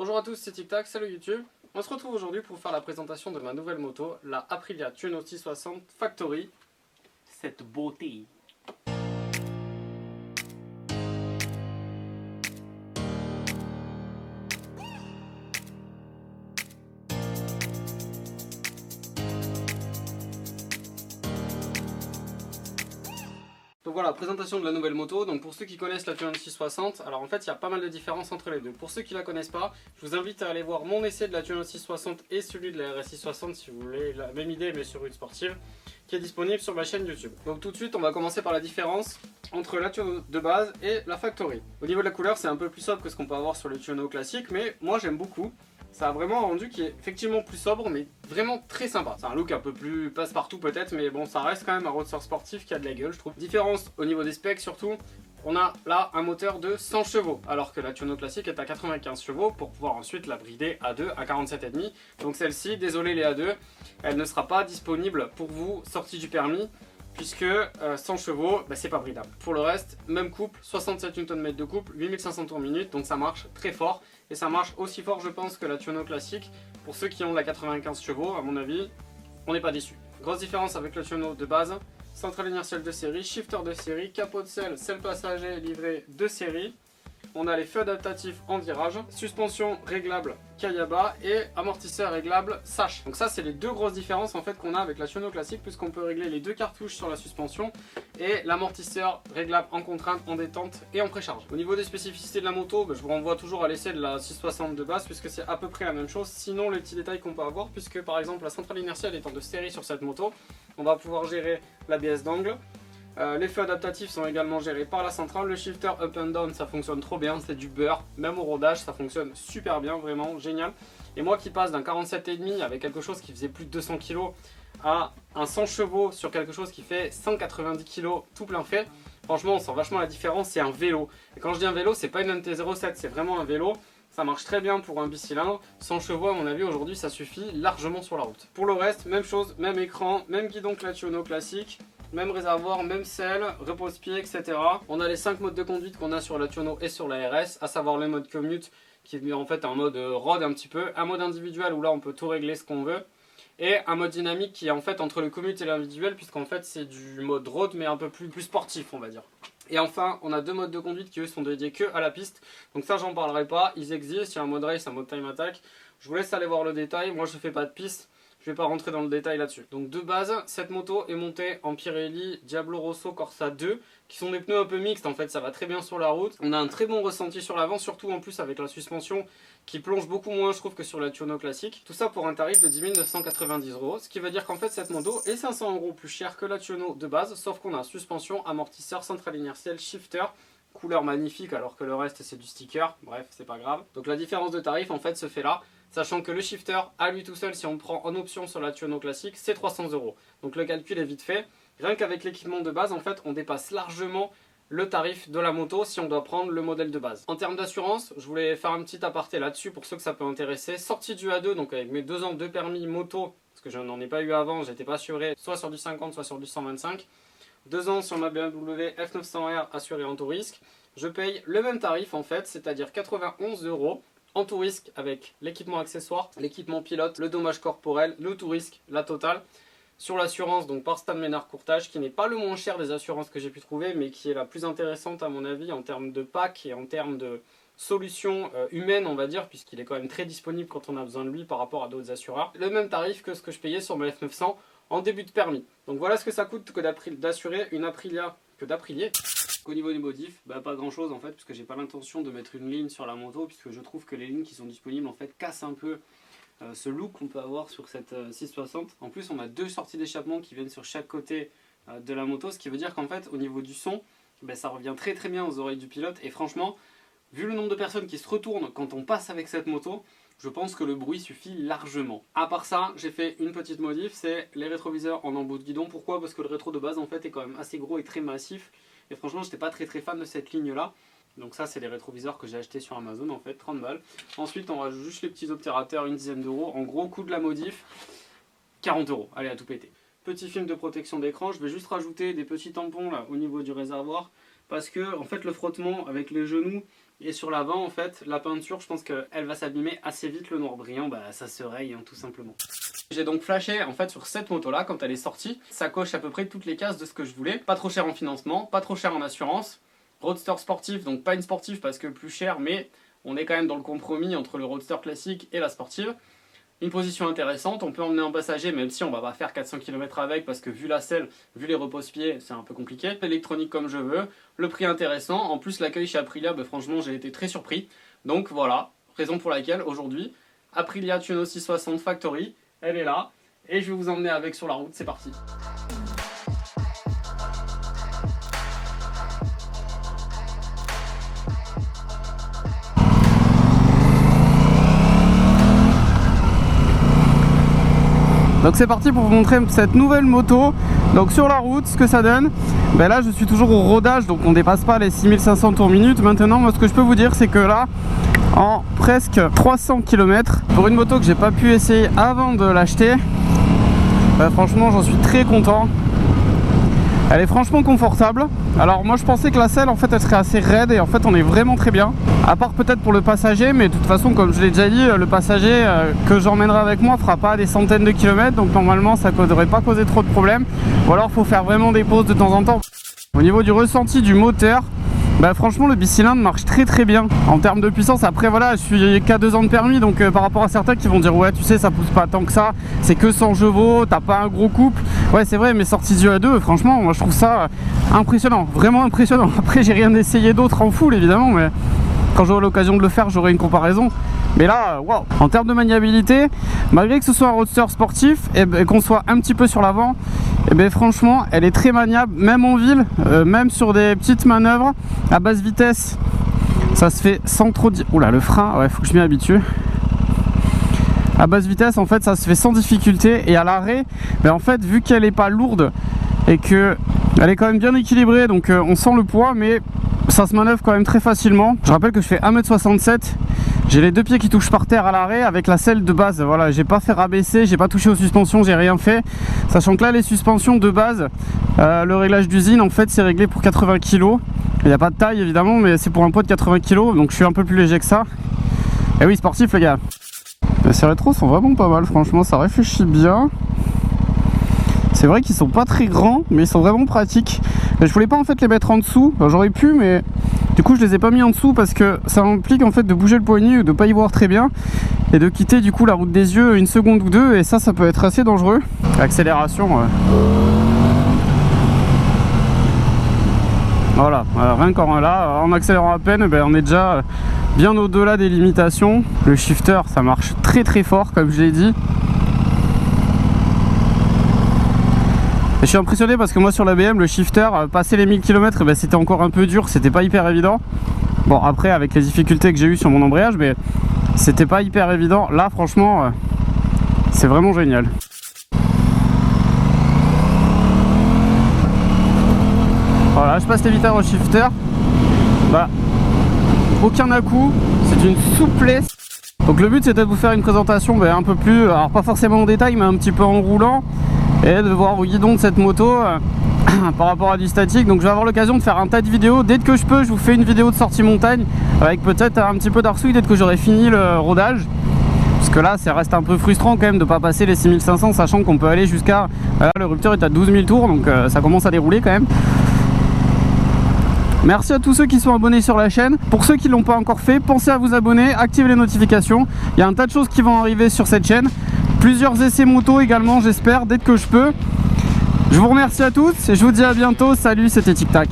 Bonjour à tous, c'est Tic Tac, salut YouTube. On se retrouve aujourd'hui pour faire la présentation de ma nouvelle moto, la Aprilia Tuono 660 Factory. Cette beauté. Donc voilà, présentation de la nouvelle moto. Donc pour ceux qui connaissent la Tuono 660, alors en fait il y a pas mal de différences entre les deux. Pour ceux qui la connaissent pas, je vous invite à aller voir mon essai de la Tuono 660 et celui de la RS 660 si vous voulez la même idée mais sur une sportive, qui est disponible sur ma chaîne YouTube. Donc tout de suite on va commencer par la différence entre la Tuono de base et la Factory. Au niveau de la couleur c'est un peu plus sobre que ce qu'on peut avoir sur le Tuono classique, mais moi j'aime beaucoup. Ça a vraiment un rendu qui est effectivement plus sobre mais vraiment très sympa. C'est un look un peu plus passe-partout peut-être, mais bon ça reste quand même un roadster sportif qui a de la gueule je trouve. Différence au niveau des specs surtout, on a là un moteur de 100 chevaux alors que la Tuono classique est à 95 chevaux pour pouvoir ensuite la brider à 2 à 47,5. Donc celle-ci, désolé les A2, elle ne sera pas disponible pour vous sortie du permis, puisque 100 chevaux, bah, c'est pas bridable. Pour le reste, même couple, 67 Nm de couple, 8500 tours minute, donc ça marche très fort. Et ça marche aussi fort, je pense, que la Tuono classique. Pour ceux qui ont la 95 chevaux, à mon avis, on n'est pas déçu. Grosse différence avec la Tuono de base, centrale inertielle de série, shifter de série, capot de selle passager livré de série. On a les feux adaptatifs en virage, suspension réglable Kayaba et amortisseur réglable Sash. Donc ça c'est les deux grosses différences en fait qu'on a avec la Tuono classique, puisqu'on peut régler les deux cartouches sur la suspension et l'amortisseur réglable en contrainte, en détente et en précharge. Au niveau des spécificités de la moto, je vous renvoie toujours à l'essai de la 660 de base puisque c'est à peu près la même chose, sinon les petits détails qu'on peut avoir, puisque par exemple la centrale inertielle étant de série sur cette moto, on va pouvoir gérer l'ABS d'angle. Les feux adaptatifs sont également gérés par la centrale. Le shifter up and down ça fonctionne trop bien, c'est du beurre. Même au rodage ça fonctionne super bien, vraiment génial. Et moi qui passe d'un 47,5 avec quelque chose qui faisait plus de 200 kg à un 100 chevaux sur quelque chose qui fait 190 kg tout plein fait, franchement on sent vachement la différence, c'est un vélo. Et quand je dis un vélo, c'est pas une MT-07, c'est vraiment un vélo. Ça marche très bien pour un bicylindre, 100 chevaux à mon avis aujourd'hui ça suffit largement sur la route. Pour le reste, même chose, même écran, même guidon que la Tuono classique. Même réservoir, même selle, repose-pied, etc. On a les 5 modes de conduite qu'on a sur la Tuono et sur la RS, à savoir le mode commute qui est en fait un mode road un petit peu, un mode individuel où là on peut tout régler ce qu'on veut, et un mode dynamique qui est en fait entre le commute et l'individuel, puisqu'en fait c'est du mode road mais un peu plus sportif on va dire. Et enfin on a deux modes de conduite qui eux sont dédiés que à la piste, donc ça j'en parlerai pas, ils existent, il y a un mode race, un mode time attack, je vous laisse aller voir le détail, moi je fais pas de piste. Je ne vais pas rentrer dans le détail là-dessus. Donc de base, cette moto est montée en Pirelli Diablo Rosso Corsa 2, qui sont des pneus un peu mixtes, en fait ça va très bien sur la route. On a un très bon ressenti sur l'avant, surtout en plus avec la suspension qui plonge beaucoup moins je trouve que sur la Tuono classique. Tout ça pour un tarif de 10 990 €, ce qui veut dire qu'en fait cette moto est 500 € plus chère que la Tuono de base, sauf qu'on a suspension, amortisseur, centrale inertielle, shifter, couleur magnifique alors que le reste c'est du sticker, bref c'est pas grave. Donc la différence de tarif en fait se fait là. Sachant que le shifter, à lui tout seul, si on le prend en option sur la Tuono classique, c'est 300 €. Donc le calcul est vite fait. Rien qu'avec l'équipement de base, en fait, on dépasse largement le tarif de la moto si on doit prendre le modèle de base. En termes d'assurance, je voulais faire un petit aparté là-dessus pour ceux que ça peut intéresser. Sortie du A2, donc avec mes 2 ans de permis moto, parce que je n'en ai pas eu avant, j'étais pas assuré soit sur du 50, soit sur du 125. 2 ans sur ma BMW F900R assuré en tout risque. Je paye le même tarif en fait, c'est-à-dire 91 € en tout risque avec l'équipement accessoire, l'équipement pilote, le dommage corporel, le tout risque, la totale. Sur l'assurance, donc par Stan Ménard Courtage, qui n'est pas le moins cher des assurances que j'ai pu trouver, mais qui est la plus intéressante à mon avis en termes de pack et en termes de solution humaine on va dire, puisqu'il est quand même très disponible quand on a besoin de lui par rapport à d'autres assureurs. Le même tarif que ce que je payais sur ma F900 en début de permis. Donc voilà ce que ça coûte que d'assurer une Aprilia, Au niveau des modifs, pas grand chose en fait, puisque j'ai pas l'intention de mettre une ligne sur la moto, puisque je trouve que les lignes qui sont disponibles en fait cassent un peu ce look qu'on peut avoir sur cette 660. En plus on a deux sorties d'échappement qui viennent sur chaque côté de la moto, ce qui veut dire qu'en fait au niveau du son, ça revient très très bien aux oreilles du pilote, et franchement, vu le nombre de personnes qui se retournent quand on passe avec cette moto, je pense que le bruit suffit largement. À part ça, j'ai fait une petite modif, c'est les rétroviseurs en embout de guidon. Pourquoi? Parce que le rétro de base en fait est quand même assez gros et très massif. Et franchement, j'étais pas très fan de cette ligne là. Donc ça, c'est les rétroviseurs que j'ai acheté sur Amazon en fait, 30 balles. Ensuite, on rajoute juste les petits obturateurs, une dizaine d'euros. En gros, coût de la modif, 40 €. Allez, à tout péter. Petit film de protection d'écran, je vais juste rajouter des petits tampons là au niveau du réservoir. Parce que en fait, le frottement avec les genoux Et sur l'avant, en fait, la peinture, je pense qu'elle va s'abîmer assez vite. Le noir brillant, bah, ça se raye hein, tout simplement. J'ai donc flashé en fait sur cette moto là quand elle est sortie. Ça coche à peu près toutes les cases de ce que je voulais. Pas trop cher en financement, pas trop cher en assurance. Roadster sportif, donc pas une sportive parce que plus cher, mais on est quand même dans le compromis entre le roadster classique et la sportive. Une position intéressante, on peut emmener un passager même si on va pas faire 400 km avec parce que vu la selle, vu les repose-pieds, c'est un peu compliqué. L'électronique comme je veux, le prix intéressant, en plus l'accueil chez Aprilia, bah, franchement j'ai été très surpris. Donc voilà, raison pour laquelle aujourd'hui, Aprilia Tuono 660 Factory, elle est là et je vais vous emmener avec sur la route, c'est parti. Donc c'est parti pour vous montrer cette nouvelle moto. Donc sur la route, ce que ça donne, ben là je suis toujours au rodage, donc on dépasse pas les 6500 tours minute. Maintenant, moi ce que je peux vous dire, c'est que là, en presque 300 km, pour une moto que j'ai pas pu essayer avant de l'acheter, ben franchement j'en suis très content. Elle est franchement confortable. Alors moi je pensais que la selle en fait elle serait assez raide et en fait on est vraiment très bien. À part peut-être pour le passager, mais de toute façon comme je l'ai déjà dit, le passager que j'emmènerai avec moi fera pas des centaines de kilomètres, donc normalement ça ne devrait pas causer trop de problèmes. Ou alors faut faire vraiment des pauses de temps en temps. Au niveau du ressenti du moteur, bah franchement le bicylindre marche très bien en termes de puissance. Après voilà, je suis qu'à 2 ans de permis, donc par rapport à certains qui vont dire ouais tu sais ça pousse pas tant que ça, c'est que 100 chevaux, t'as pas un gros couple. Ouais c'est vrai, mais sortie du A2, franchement moi je trouve ça impressionnant, vraiment impressionnant. Après j'ai rien essayé d'autre en full évidemment, mais quand j'aurai l'occasion de le faire j'aurai une comparaison. Mais là, waouh! En termes de maniabilité, malgré que ce soit un roadster sportif et qu'on soit un petit peu sur l'avant, et ben franchement, elle est très maniable, même en ville, même sur des petites manœuvres à basse vitesse. Ça se fait sans trop de... Oula, le frein, ouais, faut que je m'y habitue. À basse vitesse, en fait, ça se fait sans difficulté. Et à l'arrêt, ben en fait, vu qu'elle n'est pas lourde et que elle est quand même bien équilibrée, donc on sent le poids, mais ça se manœuvre quand même très facilement. Je rappelle que je fais 1m67. J'ai les deux pieds qui touchent par terre à l'arrêt avec la selle de base. Voilà, j'ai pas fait rabaisser, j'ai pas touché aux suspensions, j'ai rien fait. Sachant que là, les suspensions de base, le réglage d'usine, en fait, c'est réglé pour 80 kg. Il n'y a pas de taille évidemment, mais c'est pour un poids de 80 kg, donc je suis un peu plus léger que ça. Et oui, sportif les gars. Ces rétros sont vraiment pas mal, franchement, ça réfléchit bien. C'est vrai qu'ils sont pas très grands, mais ils sont vraiment pratiques. Et je voulais pas en fait les mettre en dessous, enfin, j'aurais pu, mais du coup je les ai pas mis en dessous parce que ça implique en fait de bouger le poignet ou de pas y voir très bien et de quitter du coup la route des yeux une seconde ou deux, et ça peut être assez dangereux. Accélération, voilà, rien qu'en là, en accélérant à peine, ben, on est déjà bien au-delà des limitations. Le shifter ça marche très fort comme je l'ai dit. Et je suis impressionné parce que moi sur la BM, le shifter, passer les 1000 km, ben, c'était encore un peu dur, c'était pas hyper évident. Bon après avec les difficultés que j'ai eues sur mon embrayage, mais c'était pas hyper évident. Là franchement, c'est vraiment génial. Voilà, je passe les vitesses au shifter. Bah, aucun à-coup, c'est une souplesse. Donc le but c'était de vous faire une présentation un peu plus, alors pas forcément en détail, mais un petit peu en roulant. Et de voir au guidon de cette moto par rapport à du statique. Donc je vais avoir l'occasion de faire un tas de vidéos. Dès que je peux, je vous fais une vidéo de sortie montagne avec peut-être un petit peu d'arsouille dès que j'aurai fini le rodage. Parce que là ça reste un peu frustrant quand même de ne pas passer les 6500, sachant qu'on peut aller jusqu'à... Là le rupteur est à 12 000 tours, donc ça commence à dérouler quand même. Merci à tous ceux qui sont abonnés sur la chaîne. Pour ceux qui ne l'ont pas encore fait, pensez à vous abonner, activez les notifications. Il y a un tas de choses qui vont arriver sur cette chaîne. Plusieurs essais moto également, j'espère, dès que je peux. Je vous remercie à tous et je vous dis à bientôt. Salut, c'était Tic Tac.